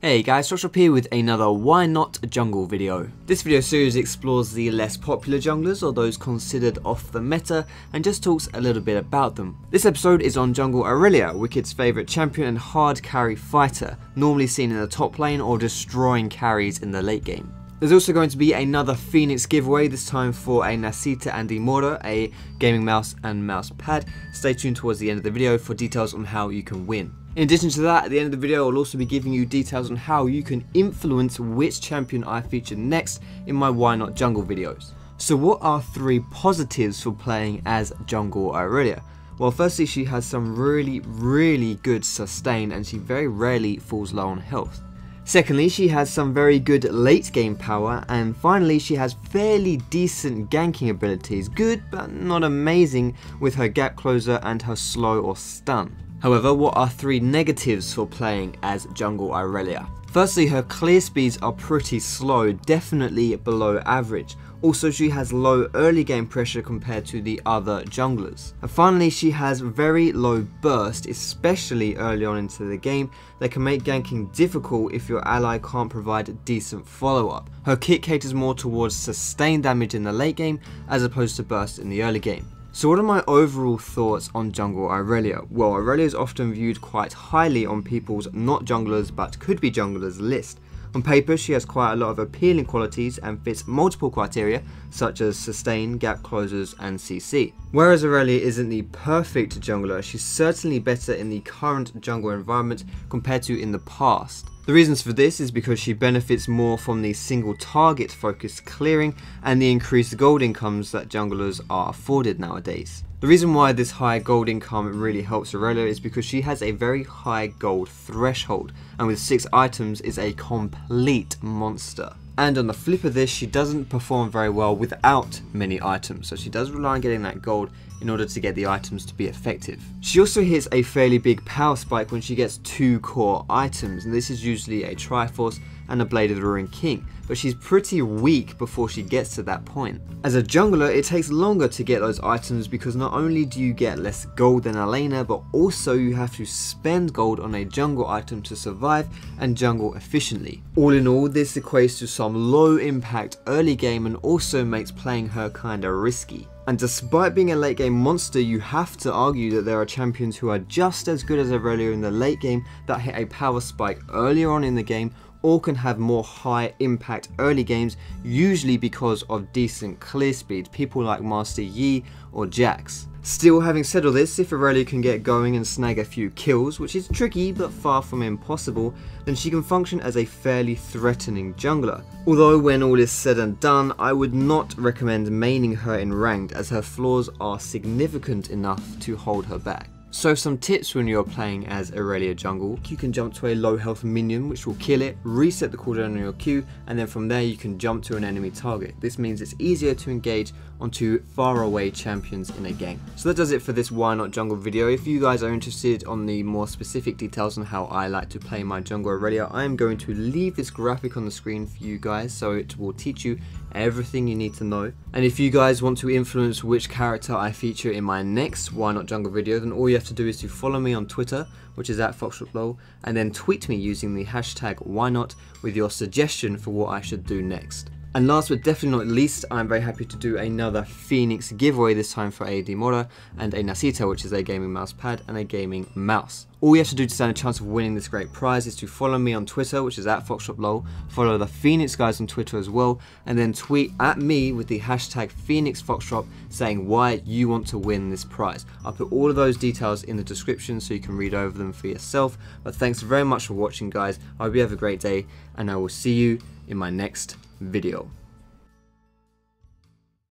Hey guys, Foxtrot here with another Why Not Jungle video. This video series explores the less popular junglers or those considered off the meta and just talks a little bit about them. This episode is on jungle Irelia, Wicked's favourite champion and hard carry fighter, normally seen in the top lane or destroying carries in the late game. There's also going to be another Phoenix giveaway, this time for a Nasita and Imora, a gaming mouse and mouse pad. Stay tuned towards the end of the video for details on how you can win. In addition to that, at the end of the video I'll also be giving you details on how you can influence which champion I feature next in my Why Not Jungle videos. So what are 3 positives for playing as jungle Irelia? Well, firstly, she has some really good sustain and she very rarely falls low on health. Secondly, she has some very good late game power, and finally she has fairly decent ganking abilities, good but not amazing with her gap closer and her slow or stun. However, what are 3 negatives for playing as jungle Irelia? Firstly, her clear speeds are pretty slow, definitely below average. Also, she has low early game pressure compared to the other junglers. And finally, she has very low burst, especially early on into the game, that can make ganking difficult if your ally can't provide a decent follow-up. Her kit caters more towards sustained damage in the late game as opposed to burst in the early game. So what are my overall thoughts on jungle Irelia? Well, Irelia is often viewed quite highly on people's not junglers but could be junglers list. On paper, she has quite a lot of appealing qualities and fits multiple criteria such as sustain, gap closers and CC. Whereas Irelia isn't the perfect jungler, she's certainly better in the current jungle environment compared to in the past. The reasons for this is because she benefits more from the single target focused clearing and the increased gold incomes that junglers are afforded nowadays. The reason why this high gold income really helps Irelia is because she has a very high gold threshold, and with 6 items is a complete monster. And on the flip of this, she doesn't perform very well without many items, so she does rely on getting that gold in order to get the items to be effective. She also hits a fairly big power spike when she gets 2 core items, and this is usually a Triforce and a Blade of the Ruined King, but she's pretty weak before she gets to that point. As a jungler, it takes longer to get those items because not only do you get less gold than a laner, but also you have to spend gold on a jungle item to survive and jungle efficiently. All in all, this equates to some low impact early game and also makes playing her kinda risky. And despite being a late game monster, you have to argue that there are champions who are just as good as Irelia in the late game that hit a power spike earlier on in the game or can have more high impact early games, usually because of decent clear speed, people like Master Yi or Jax. Still, having said all this, if Irelia can get going and snag a few kills, which is tricky but far from impossible, then she can function as a fairly threatening jungler. Although when all is said and done, I would not recommend maining her in ranked as her flaws are significant enough to hold her back. So some tips when you're playing as Irelia jungle: you can jump to a low health minion which will kill it, reset the cooldown on your Q, and then from there you can jump to an enemy target. This means it's easier to engage onto far away champions in a game. So that does it for this Why Not Jungle video. If you guys are interested on the more specific details on how I like to play my jungle Irelia, I am going to leave this graphic on the screen for you guys so it will teach you everything you need to know. And if you guys want to influence which character I feature in my next Why Not Jungle video, then all you have to do is to follow me on Twitter, which is @FoxtrotLol, and then tweet me using the hashtag WhyNot with your suggestion for what I should do next. And last but definitely not least, I'm very happy to do another Phoenix giveaway, this time for a Imora and a Nasita, which is a gaming mouse pad and a gaming mouse. All you have to do to stand a chance of winning this great prize is to follow me on Twitter, which is @FoxtrotLol, follow the Phoenix guys on Twitter as well, and then tweet at me with the hashtag PhoenixFoxtrot saying why you want to win this prize. I'll put all of those details in the description so you can read over them for yourself. But thanks very much for watching, guys. I hope you have a great day, and I will see you in my next video.